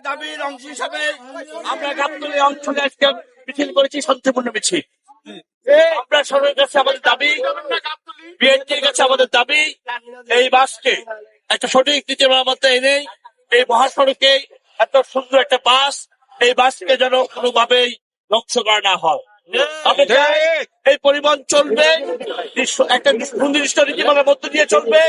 দাবির অংশ হিসাবে আমরা গাবতলী অঞ্চলে আজকে মিছিল করেছি, শান্তিপূর্ণ মিছিল। আমরা সরকারের কাছে আমাদের দাবি, বিএনপির কাছে আমাদের দাবি, এই বাসকে একটা সঠিক নীতিমালার মধ্যে এনে এই মহাসড়কে এত সুন্দর একটা বাস, এই বাসকে যেন কোনোভাবেই ধ্বংস করা না হয়। আমরা চাই এই পরিবহন চলবে একটা সুনির্দিষ্ট নীতিমালার মধ্য দিয়ে চলবে।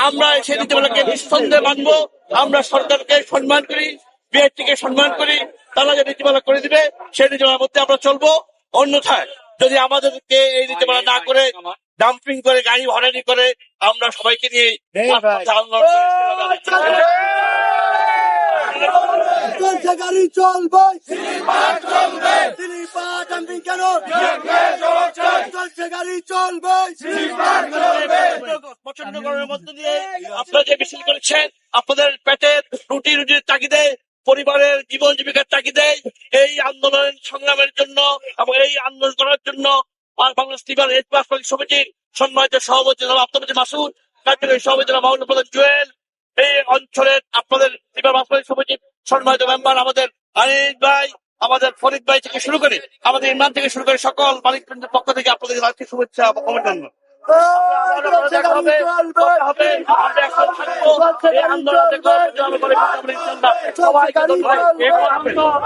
আমরা সেই নীতিমালাকে নিঃসন্দেহে মানবো। আমরা সরকারকে সম্মান করি, বিএনপিকে সম্মান করি। তারা যে নীতিমালা করে দিবে সেই নীতিমালার মধ্যে আমরা চলবো। অন্যথায় যদি আমাদেরকে এই নীতিমালা না করে ডাম্পিং করে গাড়ি হয়রানি করে, আমরা সবাইকে নিয়ে গাড়ি চলবে, কেন চলছে গাড়ি চলবে। প্রচন্ড গরমের মধ্যে দিয়ে আপনারা যে মিছিল করেছেন, আপনাদের পেটের রুটির তাগিদে, পরিবারের জীবন জীবিকার তাগিদে এই আন্দোলন সংগ্রামের জন্য এবং এই আন্দোলন করার জন্য বাংলাদেশ লিবারেল এজ পার্টি সমিতির সম্মানিত সভাপতি জনাব আব্দুল মাসুদ, কার্যকরী সভাপতি জনাব মাহমুদ প্রধান জুয়েল, এই অঞ্চলের আপনাদের লিবারেল পার্টি সমিতির সম্মানিত মেম্বার আমাদের আনিস ভাই, আমাদের ফরিদ ভাই থেকে শুরু করে আমাদের ইমরান থেকে শুরু করে সকল মালিকদের পক্ষ থেকে আপনাদের আজকে শুভেচ্ছা অভিনন্দন। আন্দোলন